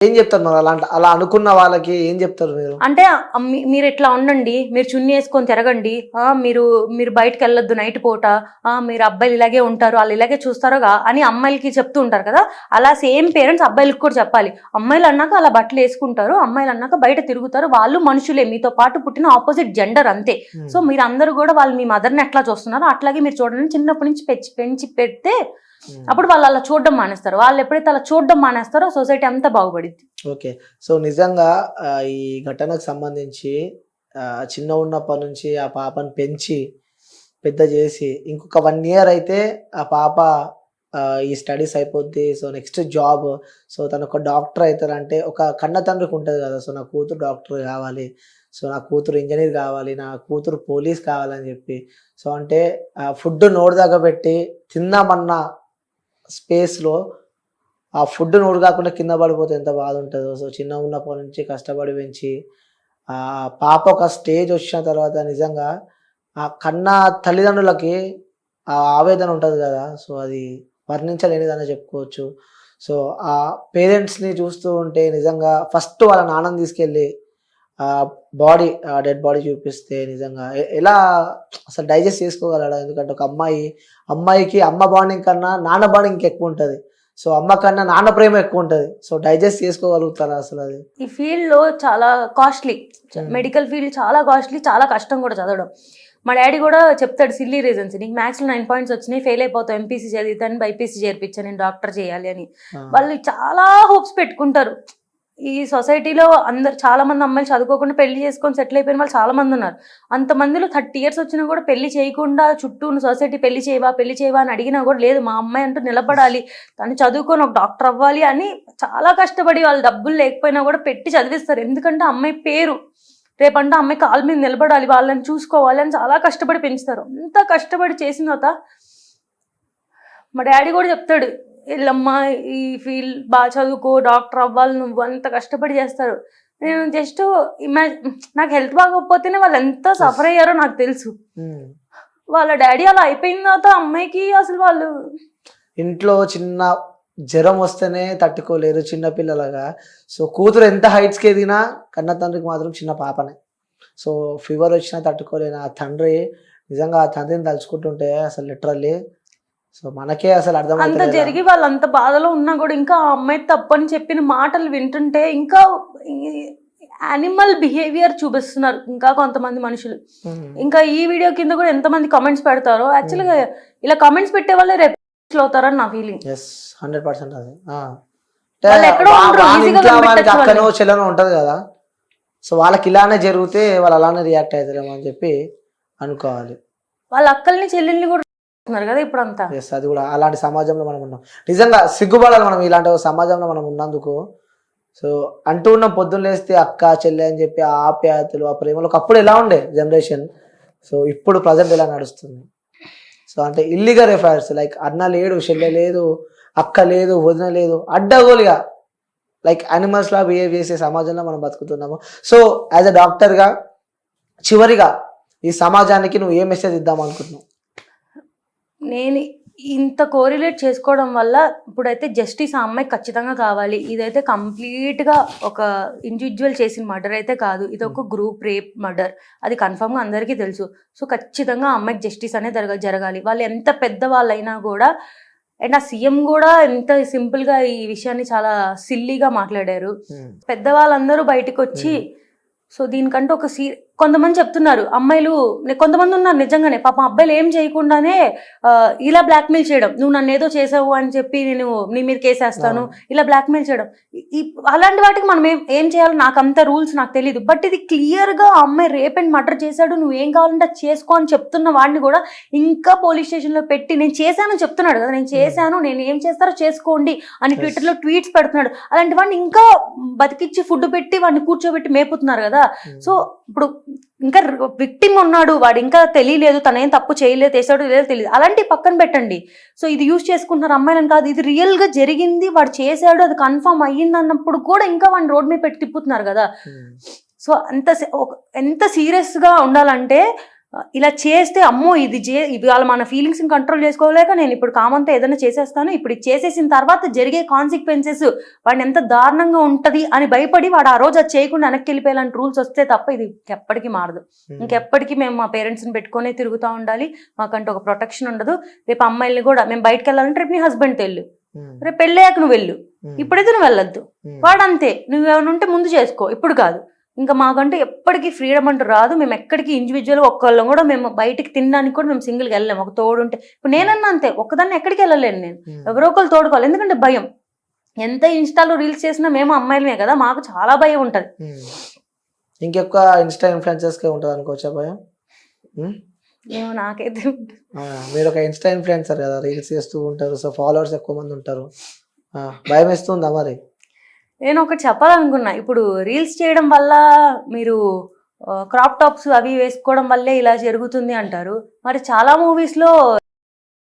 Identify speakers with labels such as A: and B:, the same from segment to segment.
A: ఏం చెప్తారు మరి అలా అనుకున్న వాళ్ళకి ఏం చెప్తారు మీరు?
B: అంటే మీరు ఇట్లా ఉండండి, మీరు చున్నీ వేసుకొని తిరగండి, మీరు మీరు బయటకు వెళ్ళొద్దు నైట్ పూట, మీరు అబ్బాయిలు ఇలాగే ఉంటారు, వాళ్ళు ఇలాగే చూస్తారుగా అని అమ్మాయిలకి చెప్తూ ఉంటారు కదా. అలా సేమ్ పేరెంట్స్ అబ్బాయిలకు కూడా చెప్పాలి. అమ్మాయిలు అన్నాక అలా బట్టలు వేసుకుంటారు, అమ్మాయిలు అన్నాక బయట తిరుగుతారు, వాళ్ళు మనుషులే, మీతో పాటు పుట్టిన ఆపోజిట్ జెండర్ అంతే. సో మీరు అందరూ కూడా వాళ్ళు మీ మదర్ని ఎట్లా చూస్తున్నారో అట్లాగే మీరు చూడండి, చిన్నప్పటి నుంచి పెంచి పెడితే అప్పుడు వాళ్ళు అలా చూడడం మానేస్తారు. వాళ్ళు ఎప్పుడైతే అలా చూడడం మానేస్తారో సొసైటీ అంతా బాగుపడింది.
A: ఓకే. సో నిజంగా ఈ ఘటనకు సంబంధించి చిన్న ఉన్నప్పటి నుంచి ఆ పాపను పెంచి పెద్ద చేసి ఇంకొక 1 ఇయర్ అయితే ఆ పాప ఈ స్టడీస్ అయిపోద్ది. So next job. సో తను ఒక డాక్టర్ అవుతారంటే ఒక కన్న తండ్రికి ఉంటుంది కదా. సో నా కూతురు డాక్టర్ కావాలి, సో నా కూతురు ఇంజనీర్ కావాలి, నా కూతురు పోలీస్ కావాలని చెప్పి. సో అంటే ఫుడ్ నోరు దాకా పెట్టి తిందామన్న స్పేస్లో ఆ ఫుడ్ నోరు కాకుండా కింద పడిపోతే ఎంత బాధ ఉంటుందో. సో చిన్న ఉన్నప్పటి నుంచి కష్టపడి పెంచి పాప ఒక స్టేజ్ వచ్చిన తర్వాత నిజంగా ఆ కన్నా తల్లిదండ్రులకి ఆ ఆవేదన ఉంటుంది కదా. సో అది వర్ణించలేనిదని చెప్పుకోవచ్చు. సో ఆ పేరెంట్స్ని చూస్తూ ఉంటే నిజంగా ఫస్ట్ వాళ్ళ నాన్నని తీసుకెళ్ళి బాడీ డెడ్ బాడీ చూపిస్తే నిజంగా ఎలా అసలు డైజెస్ట్ చేసుకోగలడా? ఎందుకంటే ఒక అమ్మాయికి అమ్మ బాండింగ్ కన్నా నాన్న బాండింగ్ ఇంకెక్కువ ఉంటుంది. సో అమ్మ కన్నా నాన్న ప్రేమ ఎక్కువ ఉంటుంది. సో డైజెస్ట్ చేసుకోగలుగుతారా అసలు? అది
B: ఈ ఫీల్డ్లో చాలా కాస్ట్లీ, మెడికల్ ఫీల్డ్ చాలా కాస్ట్లీ, చాలా కష్టం కూడా చదవడం. మా డాడీ కూడా చెప్తాడు సిల్లీ రీజన్స్, నీకు మ్యాథ్స్లో 9 పాయింట్స్ వచ్చినాయి, ఫెయిల్ అయిపోతావు, ఎంపీసీ చదివితాను, బైపీసీ చేర్పించాను, నేను డాక్టర్ చేయాలి అని. వాళ్ళు చాలా హోప్స్ పెట్టుకుంటారు. ఈ సొసైటీలో చాలా మంది అమ్మాయిలు చదువుకోకుండా పెళ్లి చేసుకొని సెటిల్ అయిపోయిన వాళ్ళు చాలా మంది ఉన్నారు. అంతమందిలో 30 years వచ్చినా కూడా పెళ్లి చేయకుండా చుట్టూ ఉన్న సొసైటీ పెళ్లి చేయవా అని అడిగినా కూడా లేదు, మా అమ్మాయి అంటూ నిలబడాలి, తను చదువుకొని ఒక డాక్టర్ అవ్వాలి అని చాలా కష్టపడి వాళ్ళు డబ్బులు లేకపోయినా కూడా పెట్టి చదివిస్తారు. ఎందుకంటే అమ్మాయి పేరు, రేపంటే అమ్మాయి కాళ్ళ మీద నిలబడాలి, వాళ్ళని చూసుకోవాలి అని చాలా కష్టపడి పెంచుతారు. అంత కష్టపడి చేసిన తర్వాత మా డాడీ కూడా చెప్తాడు, వీళ్ళమ్మ ఈ ఫీల్డ్ బాగా చదువుకో, డాక్టర్ అవ్వాలి, నువ్వు అంత కష్టపడి చేస్తారు. నేను జస్ట్ నాకు హెల్త్ బాగోకపోతేనే వాళ్ళు ఎంత సఫర్ అయ్యారో నాకు తెలుసు. వాళ్ళ డాడీ అలా అయిపోయిన తర్వాత అమ్మాయికి అసలు వాళ్ళు
A: ఇంట్లో చిన్న జ్వరం వస్తేనే తట్టుకోలేరు చిన్నపిల్లలుగా. సో కూతురు ఎంత హైట్స్కి ఎదిగినా కన్న తండ్రికి మాత్రం చిన్న పాపనే. సో ఫీవర్ వచ్చినా తట్టుకోలేను ఆ తండ్రి. నిజంగా ఆ తండ్రిని తలుచుకుంటుంటే అసలు లిటరల్లీ సో మనకే అసలు అర్థం
B: అంత జరిగి వాళ్ళు అంత బాధలో ఉన్నా కూడా ఇంకా ఆ అమ్మాయి తప్పని చెప్పిన మాటలు వింటుంటే ఇంకా యానిమల్ బిహేవియర్ చూపిస్తున్నారు ఇంకా కొంతమంది మనుషులు. ఇంకా ఈ వీడియో కింద కూడా ఎంతమంది కామెంట్స్ పెడతారో, యాక్చువల్గా ఇలా కామెంట్స్ పెట్టే వాళ్ళే రేపు అవుతారని నా ఫీలింగ్.
A: 100% అది అక్కనో చెల్లనో ఉంటది కదా. సో వాళ్ళకి ఇలానే జరిగితే వాళ్ళు అలానే రియాక్ట్ అవుతారేమో అని చెప్పి అనుకోవాలి.
B: వాళ్ళ అక్కల్ని చెల్లెల్ని కూడా కదా ఇప్పుడు అంతా.
A: అది కూడా అలాంటి సమాజంలో మనం ఉన్నాం. నిజంగా సిగ్గుపడాలి మనం ఇలాంటి సమాజంలో మనం ఉన్నందుకు. సో అంటూ ఉన్న పొద్దున్న లేస్తే అక్క చెల్లె అని చెప్పి ఆ ఆప్యాయతలు ఆ ప్రేమలు ఒకప్పుడు ఎలా ఉండే జనరేషన్, సో ఇప్పుడు ప్రజెంట్ ఎలా నడుస్తుంది. సో అంటే ఇల్లీగల్ అఫైర్స్ లైక్ అన్న లేడు, చెల్లె లేదు, అక్క లేదు, వదిన లేదు, అడ్డగోలుగా లైక్ యానిమల్స్ లా బిహేవ్ చేసే సమాజంలో మనం బతుకుతున్నాము. సో యాజ్ అ డాక్టర్గా చివరిగా ఈ సమాజానికి నువ్వు ఏ మెసేజ్ ఇద్దాం అనుకుంటున్నావు?
B: నేను ఇంత కోరిలేట్ చేసుకోవడం వల్ల ఇప్పుడైతే జస్టిస్ ఆ అమ్మాయికి ఖచ్చితంగా కావాలి. ఇదైతే కంప్లీట్గా ఒక ఇండివిజువల్ చేసిన మర్డర్ అయితే కాదు, ఇది ఒక గ్రూప్ రేప్ మర్డర్, అది కన్ఫర్మ్గా అందరికీ తెలుసు. సో ఖచ్చితంగా ఆ అమ్మాయికి జస్టిస్ అనేది జరగాలి. వాళ్ళు ఎంత పెద్దవాళ్ళైనా కూడా. అండ్ ఆ సీఎం కూడా ఎంత సింపుల్గా ఈ విషయాన్ని చాలా సిల్లీగా మాట్లాడారు. పెద్దవాళ్ళందరూ బయటకు వచ్చి సో దీనికంటే ఒక కొంతమంది చెప్తున్నారు అమ్మాయిలు, కొంతమంది ఉన్నారు నిజంగానే పాపం అబ్బాయిలు ఏం చేయకుండానే ఇలా బ్లాక్మెయిల్ చేయడం, నువ్వు నన్ను ఏదో చేసావు అని చెప్పి నేను నీ మీద కేసేస్తాను, ఇలా బ్లాక్మెయిల్ చేయడం. అలాంటి వాటికి మనం ఏం చేయాలో నాకు అంత రూల్స్ నాకు తెలియదు. బట్ ఇది క్లియర్గా అమ్మాయి రేప్ అండ్ మర్డర్ చేశాడు, నువ్వు ఏం కావాలంటే అది చేసుకో అని చెప్తున్న వాడిని కూడా ఇంకా పోలీస్ స్టేషన్లో పెట్టి నేను చేశానని చెప్తున్నాడు కదా, నేను చేశాను, నేను ఏం చేస్తారో చేసుకోండి అని ట్విట్టర్లో ట్వీట్స్ పెడుతున్నాడు. అలాంటి వాడిని ఇంకా బతికిచ్చి ఫుడ్ పెట్టి వాడిని కూర్చోబెట్టి మేపుతున్నారు కదా. సో ఇప్పుడు ఇంకా విక్టిమ్ ఉన్నాడు, వాడు ఇంకా తెలియలేదు, తనేం తప్పు చేయలేదు, చేసాడు లేదో తెలియదు, అలాంటి పక్కన పెట్టండి. సో ఇది యూజ్ చేసుకుంటున్నారు అమ్మాయిలను కాదు, ఇది రియల్గా జరిగింది, వాడు చేశాడు, అది కన్ఫర్మ్ అయ్యింది అన్నప్పుడు కూడా ఇంకా వాడిని రోడ్ మీద పెట్టి తిప్పుతున్నారు కదా. సో ఎంత సీరియస్గా ఉండాలంటే ఇలా చేస్తే అమ్మో ఇవాళ మన ఫీలింగ్స్ కంట్రోల్ చేసుకోలేక నేను ఇప్పుడు కామంతో ఏదైనా చేసేస్తాను, ఇప్పుడు ఇది చేసేసిన తర్వాత జరిగే కాన్సిక్వెన్సెస్ వాడిని ఎంత దారుణంగా ఉంటది అని భయపడి వాడు ఆ రోజు అది చేయకుండా వెనక్కి వెళ్ళిపోయేలాంటి రూల్స్ వస్తే తప్ప ఇది ఎప్పటికీ మారదు. ఇంకెప్పటికీ మేము మా పేరెంట్స్ని పెట్టుకునే తిరుగుతూ ఉండాలి, మాకంటే ఒక ప్రొటెక్షన్ ఉండదు. రేపు అమ్మాయిల్ని కూడా మేము బయటకు వెళ్ళాలంటే రేపు నీ హస్బెండ్తో వెళ్ళు, రేపు పెళ్ళయ్యాక నువ్వు వెళ్ళు, ఇప్పుడైతే నువ్వు వెళ్ళొద్దు. వాడంతే, నువ్వేమైనా ఉంటే ముందు చేసుకో, ఇప్పుడు కాదు. ఇంకా మాకంటే ఎప్పటికీ ఫ్రీడమ్ అంటూ రాదు. మేము ఎక్కడికి ఇండివిజువల్గా ఒక్కళ్ళం కూడా మేము బయటికి తినడానికి కూడా మేము సింగిల్గా వెళ్ళలేము, ఒక తోడు ఉంటే. ఇప్పుడు నేనన్నా అంతే, ఒక్కదాన్ని ఎక్కడికి వెళ్ళలేను నేను, ఎవరో ఒకళ్ళు తోడుకోవాలి. ఎందుకంటే భయం, ఎంత ఇన్స్టాలో రీల్స్ చేసినా మేము అమ్మాయిలమే కదా, మాకు చాలా భయం ఉంటుంది.
A: ఇంకెక్కువ ఇన్స్టా ఇన్ఫ్లుయెన్సర్స్కే ఉంటుంది అనుకోవచ్చా భయం?
B: ఏమో నాకైతే
A: మీరు ఒక ఇన్స్టా ఇన్ఫ్లుయెన్సర్ కదా, రీల్స్ చేస్తూ ఉంటారు, సో ఫాలోవర్స్ ఎక్కువ మంది ఉంటారు, భయం వేస్తుందా మరి?
B: నేను ఒకటి చెప్పాలనుకున్నా, ఇప్పుడు రీల్స్ చేయడం వల్ల మీరు క్రాప్ టాప్స్ అవి వేసుకోవడం వల్లే ఇలా జరుగుతుంది అంటారు. మరి చాలా మూవీస్లో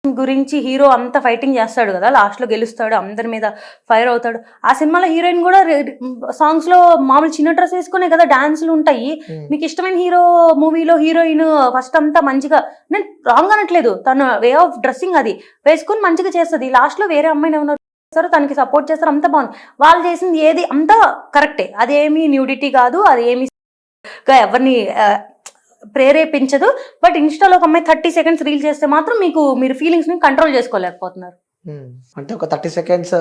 B: గురించి హీరో అంత ఫైటింగ్ చేస్తాడు కదా, లాస్ట్లో గెలుస్తాడు, అందరి మీద ఫైర్ అవుతాడు. ఆ సినిమాలో హీరోయిన్ కూడా సాంగ్స్లో మామూలు చిన్న డ్రెస్ వేసుకునే కదా డాన్సులు ఉంటాయి. మీకు ఇష్టమైన హీరో మూవీలో హీరోయిన్ ఫస్ట్ అంతా మంచిగా, నేను రాంగ్ అనట్లేదు, తన వే ఆఫ్ డ్రెస్సింగ్ అది వేసుకుని మంచిగా చేస్తుంది. లాస్ట్లో వేరే అమ్మాయిని ఏమన్నా తనకి సపోర్ట్ చేస్తారు, అంత బాగుంది. వాళ్ళు చేసింది ఏది అంతా కరెక్టే, అదేమి న్యూడిటీ కాదు, అది ఏమి ఎవరిని ప్రేరేపించదు. బట్ ఇన్స్టాలో ఒక అమ్మాయి 30 seconds రీల్ చేస్తే మాత్రం మీరు ఫీలింగ్స్ ని కంట్రోల్ చేసుకోలేకపోతున్నారు.
A: అంటే ఒక 30 seconds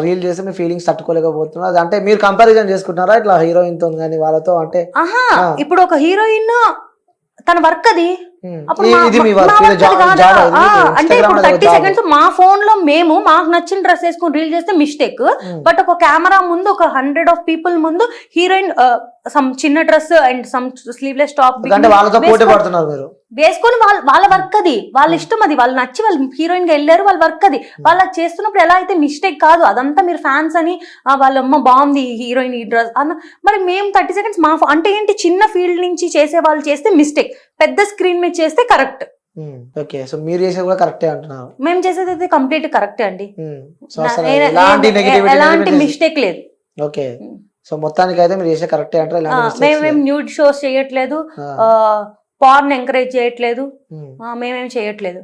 A: రీల్ చేసి మీ ఫీలింగ్స్ తట్టుకోలేకపోతున్నారు. అంటే మీరు కంపారిజన్ చేసుకుంటున్నారా ఇట్లా హీరోయిన్ తో కానీ వాళ్ళతో? అంటే
B: ఇప్పుడు ఒక హీరోయిన్ తన వర్క్ అది, అంటే ఇప్పుడు 30 seconds మా ఫోన్ లో మేము మాకు నచ్చిన డ్రెస్ వేసుకుని రీల్ చేస్తే మిస్టేక్. బట్ ఒక కెమెరా ముందు ఒక 100 of people ముందు హీరోయిన్ సమ్ చిన్న dress and some sleeveless top వేసుకొని వాళ్ళ వర్క్ అది, వాళ్ళ ఇష్టం అది, వాళ్ళు నచ్చి వాళ్ళు హీరోయిన్ గా వెళ్ళారు, వాళ్ళ వర్క్ అది. వాళ్ళు చేస్తున్నప్పుడు ఎలా అయితే మిస్టేక్ కాదు, అదంతా మీరు ఫ్యాన్స్ అని వాళ్ళమ్మ బాగుంది హీరోయిన్ ఈ డ్రెస్ అన్న. మరి మేము 30 seconds మా అంటే ఏంటి, చిన్న ఫీల్డ్ నుంచి చేసే వాళ్ళు చేస్తే మిస్టేక్, పెద్ద స్క్రీన్ మీద చేస్తే కరెక్ట్.
A: ఓకే, సో మీరు చేసేది కూడా కరెక్టే అంటున్నారు?
B: మేము చేసేది అయితే కంప్లీట్ కరెక్టే అండి, ఎలాంటి మిస్టేక్ లేదు.
A: ఓకే, సో మొత్తానికి అయితే మీరు చేసే కరెక్టే అంటారు?
B: మేము న్యూడ్ షోస్ చేయట్లేదు, పార్న్ ఎంకరేజ్ చేయట్లేదు, మేమేం చేయట్లేదు.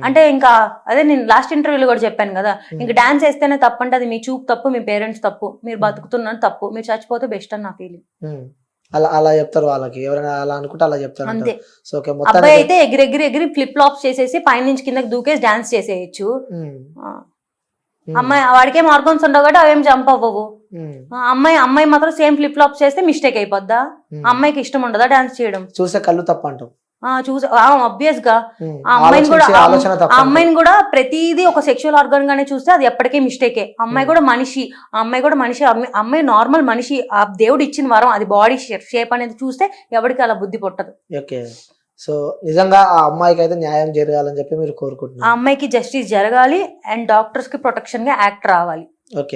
B: అంటే ఇంకా అదే నేను లాస్ట్ ఇంటర్వ్యూలో కూడా చెప్పాను కదా, ఇంకా డాన్స్ వేస్తేనే తప్పు అంటే అది మీ చూపు తప్పు, మీ పేరెంట్స్ తప్పు, మీరు బతుకుతున్నారు తప్పు, మీరు చచ్చిపోతే బెస్ట్ అని నా ఫీలింగ్.
A: అలా చెప్తారు వాళ్ళకి, ఎవరైనా అలా అనుకుంటే అలా చెప్తారు
B: అంతే. అబ్బాయి అయితే ఎగిరి ఫ్లిప్ ఫ్లాప్స్ చేసేసి పైనుంచి కిందకి దూకేసి డాన్స్ చేసేయచ్చు. అమ్మాయి వాడికేం ఆర్గన్స్ ఉండవు కాబట్టి అవేం జంప్ అవ్వవు. అమ్మాయి మాత్రం సేమ్ ఫ్లిప్ ఫ్లాప్స్ చేస్తే మిస్టేక్ అయిపోద్దా? అమ్మాయికి ఇష్టం ఉండదా డాన్స్ చేయడం?
A: చూసే కళ్ళు తప్ప అంటాం.
B: చూసా ఆబ్వియస్ గా ఆ అమ్మాయిని కూడా ప్రతిదీ ఒక సెక్షువల్ ఆర్గన్ గానే చూస్తే అది ఎప్పటికీ మిస్టేకే. అమ్మాయి కూడా మనిషి, అమ్మాయి నార్మల్ మనిషి, ఆ దేవుడు ఇచ్చిన వరం, అది బాడీ షేప్ అనేది చూస్తే ఎవరికి అలా బుద్ధి పుట్టదు.
A: ఓకే, సో నిజంగా ఆ అమ్మాయికి అయితే న్యాయం జరగాలని చెప్పి మీరు కోరుకుంటున్నారు?
B: ఆ అమ్మాయికి జస్టిస్ జరగాలి అండ్ డాక్టర్స్ కి ప్రొటెక్షన్ గా యాక్ట్ రావాలి.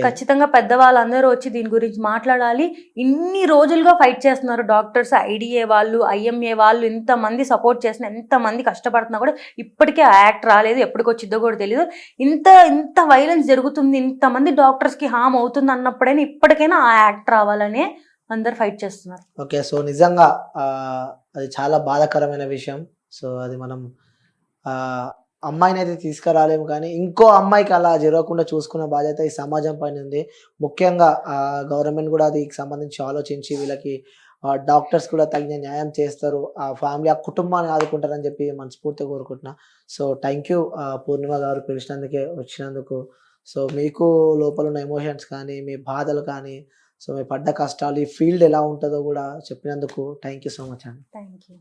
B: ఖచ్చితంగా పెద్దవాళ్ళందరూ వచ్చి దీని గురించి మాట్లాడాలి. ఇన్ని రోజులుగా ఫైట్ చేస్తున్నారు డాక్టర్స్, ఐడిఏ వాళ్ళు, ఐఎంఏ వాళ్ళు, ఇంతమంది సపోర్ట్ చేసిన, ఎంతమంది కష్టపడుతున్నా కూడా ఇప్పటికే ఆ యాక్ట్ రాలేదు. ఎప్పటికి వచ్చిద్దో కూడా తెలియదు. ఇంత వైలెన్స్ జరుగుతుంది, ఇంతమంది డాక్టర్స్ కి హామ్ అవుతుంది అన్నప్పుడైనా ఇప్పటికైనా ఆ యాక్ట్ రావాలనే అందరు ఫైట్ చేస్తున్నారు.
A: ఓకే, సో నిజంగా అది చాలా బాధాకరమైన విషయం. సో అది మనం అమ్మాయిని అయితే తీసుకురాలేము, కానీ ఇంకో అమ్మాయికి అలా జరగకుండా చూసుకున్న బాధ్యత ఈ సమాజం పైన ఉంది. ముఖ్యంగా గవర్నమెంట్ కూడా దీనికి సంబంధించి ఆలోచించి వీళ్ళకి డాక్టర్స్ కూడా తగిన న్యాయం చేస్తారు, ఆ ఫ్యామిలీ ఆ కుటుంబాన్ని ఆదుకుంటారని చెప్పి మనస్ఫూర్తిగా కోరుకుంటున్నా. సో థ్యాంక్ యూ పూర్ణిమ గారు వచ్చినందుకు. సో మీకు లోపల ఉన్న ఎమోషన్స్ కానీ, మీ బాధలు కానీ, సో మీ పడ్డ కష్టాలు, ఈ ఫీల్డ్ ఎలా ఉంటుందో కూడా చెప్పినందుకు థ్యాంక్ యూ సో మచ్ అండి.
B: Thank you.